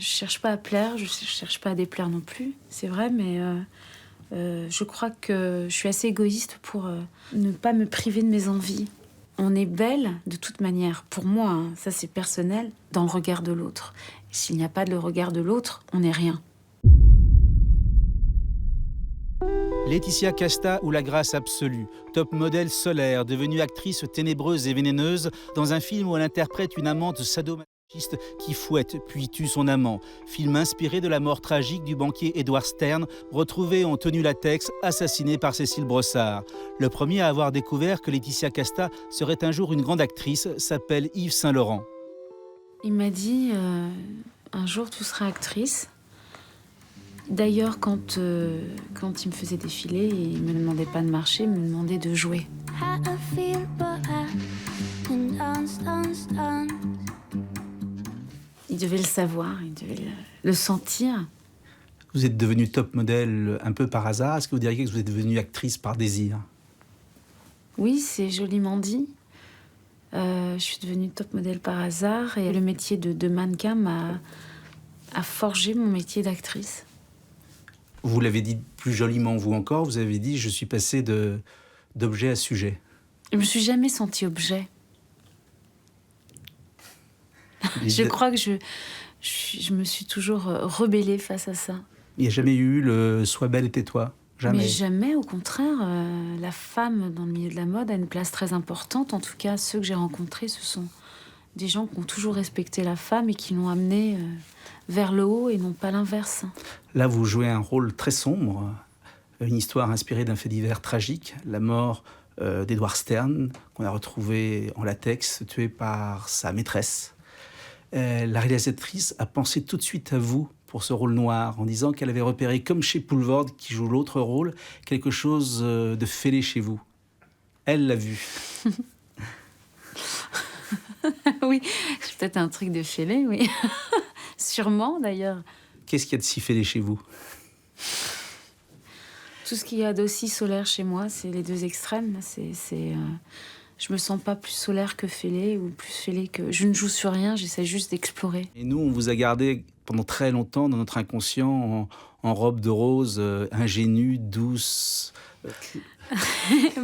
cherche pas à plaire, je cherche pas à déplaire non plus, c'est vrai, mais je crois que je suis assez égoïste pour ne pas me priver de mes envies. On est belle, de toute manière, pour moi, hein, ça c'est personnel, dans le regard de l'autre. S'il n'y a pas de le regard de l'autre, on n'est rien. Laetitia Casta ou la grâce absolue, top modèle solaire, devenue actrice ténébreuse et vénéneuse dans un film où elle interprète une amante sadomasochiste qui fouette puis tue son amant. Film inspiré de la mort tragique du banquier Edward Stern, retrouvé en tenue latex, assassiné par Cécile Brossard. Le premier à avoir découvert que Laetitia Casta serait un jour une grande actrice s'appelle Yves Saint-Laurent. Il m'a dit un jour tu seras actrice. D'ailleurs, quand il me faisait défiler, il me demandait pas de marcher, il me demandait de jouer. Il devait le savoir, il devait le sentir. Vous êtes devenue top modèle un peu par hasard. Est-ce que vous diriez que vous êtes devenue actrice par désir? Oui, c'est joliment dit. Je suis devenue top modèle par hasard et le métier de mannequin a forgé mon métier d'actrice. Vous l'avez dit plus joliment, vous encore, vous avez dit « je suis passée d'objet à sujet ». Je me suis jamais sentie objet. Je crois que je me suis toujours rebellée face à ça. Il n'y a jamais eu le « sois belle et tais-toi ». Jamais. Mais jamais, au contraire. La femme dans le milieu de la mode a une place très importante. En tout cas, ceux que j'ai rencontrés, ce sont des gens qui ont toujours respecté la femme et qui l'ont amenée vers le haut et non pas l'inverse. Là, vous jouez un rôle très sombre, une histoire inspirée d'un fait divers tragique, la mort d'Edward Stern, qu'on a retrouvé en latex, tué par sa maîtresse. La réalisatrice a pensé tout de suite à vous pour ce rôle noir, en disant qu'elle avait repéré, comme chez Poulvord, qui joue l'autre rôle, quelque chose de fêlé chez vous. Elle l'a vu. Oui, c'est peut-être un truc de fêlé, oui. Sûrement, d'ailleurs. Qu'est-ce qu'il y a de si fêlé chez vous? Tout ce qu'il y a d'aussi solaire chez moi, c'est les deux extrêmes. Je me sens pas plus solaire que fêlée ou plus fêlée que... Je ne joue sur rien, j'essaie juste d'explorer. Et nous, on vous a gardé pendant très longtemps dans notre inconscient en robe de rose, ingénue, douce.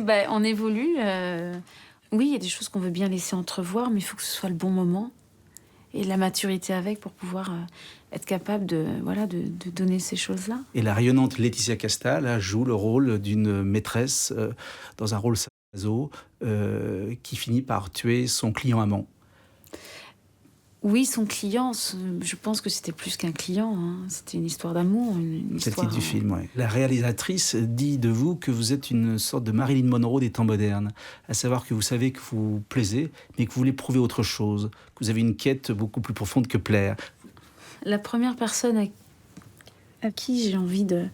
Ben, on évolue. Oui, il y a des choses qu'on veut bien laisser entrevoir, mais il faut que ce soit le bon moment. Et la maturité avec pour pouvoir être capable de donner ces choses-là. Et la rayonnante Laetitia Casta là, joue le rôle d'une maîtresse dans un rôle sadomaso qui finit par tuer son client amant. Oui, son client, je pense que c'était plus qu'un client. Hein. C'était une histoire d'amour. C'est le titre du film, oui. La réalisatrice dit de vous que vous êtes une sorte de Marilyn Monroe des temps modernes. À savoir que vous savez que vous plaisez, mais que vous voulez prouver autre chose. Que vous avez une quête beaucoup plus profonde que plaire. La première personne à qui j'ai envie de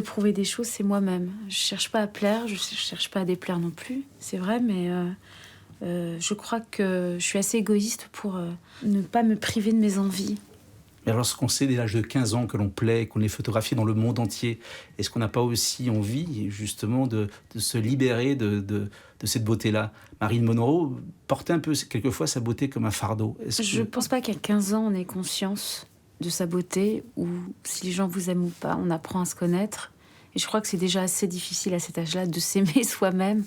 prouver des choses, c'est moi-même. Je cherche pas à plaire, je cherche pas à déplaire non plus. C'est vrai, mais... je crois que je suis assez égoïste pour ne pas me priver de mes envies. Mais lorsqu'on sait dès l'âge de 15 ans que l'on plaît, qu'on est photographié dans le monde entier, est-ce qu'on n'a pas aussi envie, justement, de se libérer de cette beauté-là? Marilyn Monroe portait un peu, quelquefois, sa beauté comme un fardeau. Je ne pense pas qu'à 15 ans, on ait conscience de sa beauté, ou si les gens vous aiment ou pas, on apprend à se connaître. Et je crois que c'est déjà assez difficile à cet âge-là de s'aimer soi-même.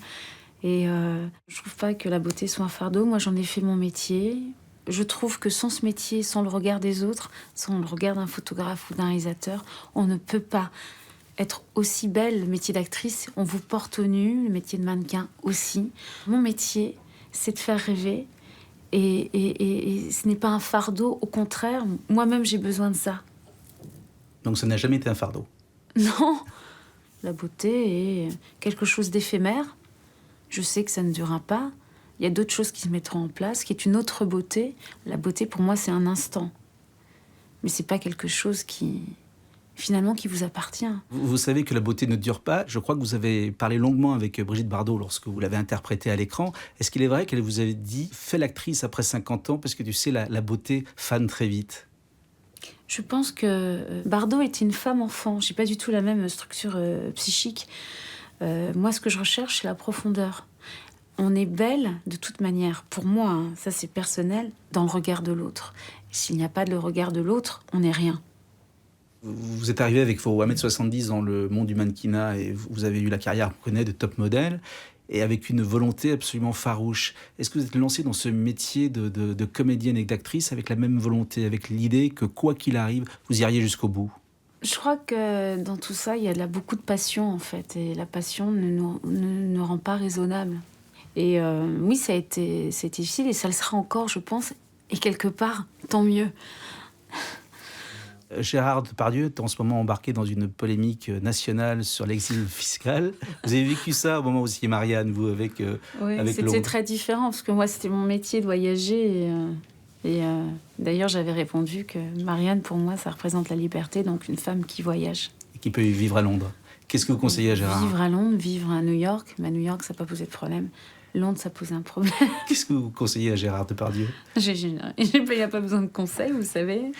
Et je trouve pas que la beauté soit un fardeau. Moi, j'en ai fait mon métier. Je trouve que sans ce métier, sans le regard des autres, sans le regard d'un photographe ou d'un réalisateur, on ne peut pas être aussi belle. Le métier d'actrice, on vous porte au nu, le métier de mannequin aussi. Mon métier, c'est de faire rêver. Et ce n'est pas un fardeau, au contraire, moi-même j'ai besoin de ça. Donc ça n'a jamais été un fardeau? Non, la beauté est quelque chose d'éphémère. Je sais que ça ne durera pas. Il y a d'autres choses qui se mettront en place, qui est une autre beauté. La beauté, pour moi, c'est un instant. Mais c'est pas quelque chose qui vous appartient. Vous savez que la beauté ne dure pas. Je crois que vous avez parlé longuement avec Brigitte Bardot lorsque vous l'avez interprétée à l'écran. Est-ce qu'il est vrai qu'elle vous avait dit « fais l'actrice après 50 ans parce que tu sais, la beauté fane très vite ». Je pense que Bardot est une femme-enfant. J'ai pas du tout la même structure psychique. Moi, ce que je recherche, c'est la profondeur. On est belle de toute manière, pour moi, hein, ça c'est personnel, dans le regard de l'autre. S'il n'y a pas de le regard de l'autre, on n'est rien. Vous êtes arrivé avec vos 1m70 dans le monde du mannequinat et vous avez eu la carrière qu'on connaît de top modèle et avec une volonté absolument farouche. Est-ce que vous êtes lancée dans ce métier de comédienne et d'actrice avec la même volonté, avec l'idée que quoi qu'il arrive, vous iriez jusqu'au bout? Je crois que dans tout ça, il y a beaucoup de passion en fait, et la passion ne rend pas raisonnable. Et oui, ça a été difficile et ça le sera encore, je pense, et quelque part, tant mieux. Gérard Depardieu est en ce moment embarqué dans une polémique nationale sur l'exil fiscal. Vous avez vécu ça au moment où vous étiez Marianne, vous, avec Oui, avec c'était Londres. très différent parce que moi, c'était mon métier de voyager. D'ailleurs, j'avais répondu que Marianne, pour moi, ça représente la liberté, donc une femme qui voyage. Et qui peut vivre à Londres. Qu'est-ce que vous conseillez à Gérard? Vivre à Londres, vivre à New York. Mais à New York, ça n'a pas posé de problème. Londres, ça posait un problème. Qu'est-ce que vous conseillez à Gérard Depardieu? Il n'y a pas besoin de conseils, vous savez.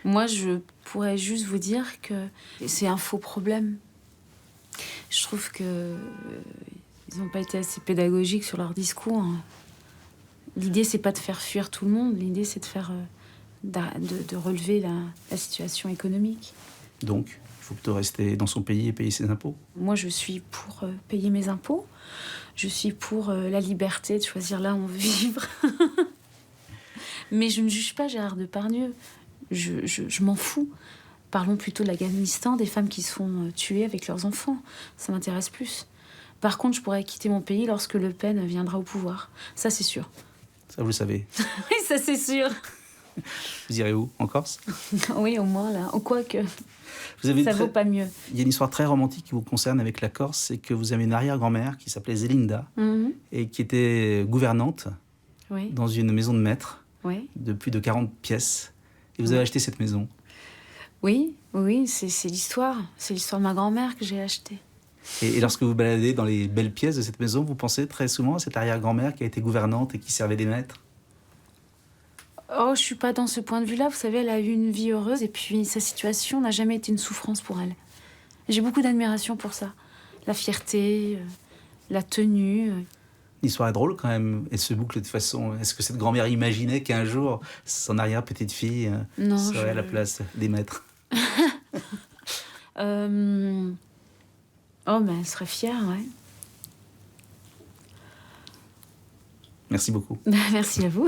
Moi, je pourrais juste vous dire que c'est un faux problème. Je trouve que ils n'ont pas été assez pédagogiques sur leur discours, hein. L'idée, c'est pas de faire fuir tout le monde. L'idée, c'est de faire de relever la situation économique. Donc, il faut plutôt rester dans son pays et payer ses impôts. Moi, je suis pour payer mes impôts. Je suis pour la liberté de choisir là où on veut vivre. Mais je ne juge pas Gérard Depardieu. Je m'en fous. Parlons plutôt de l'Afghanistan, des femmes qui se font tuer avec leurs enfants. Ça m'intéresse plus. Par contre, je pourrais quitter mon pays lorsque Le Pen viendra au pouvoir. Ça, c'est sûr. Ça, vous le savez. Oui, ça, c'est sûr. Vous irez où? En Corse? Oui, au moins, là. Quoique, Vous avez ça vaut pas mieux. Il y a une histoire très romantique qui vous concerne avec la Corse, c'est que vous avez une arrière-grand-mère qui s'appelait Zélinda Mhm. et qui était gouvernante Oui, dans une maison de maître oui. de plus de 40 pièces. Et vous avez acheté cette maison. Oui, c'est l'histoire. C'est l'histoire de ma grand-mère que j'ai achetée. Et lorsque vous baladez dans les belles pièces de cette maison, vous pensez très souvent à cette arrière-grand-mère qui a été gouvernante et qui servait des maîtres? Oh, je suis pas dans ce point de vue-là. Vous savez, elle a eu une vie heureuse et puis sa situation n'a jamais été une souffrance pour elle. J'ai beaucoup d'admiration pour ça. La fierté, la tenue. L'histoire est drôle quand même, elle se boucle de façon... Est-ce que cette grand-mère imaginait qu'un jour, son arrière-petite-fille Non, serait à la place des maîtres? Oh, ben, elle serait fière, ouais. Merci beaucoup. Merci à vous.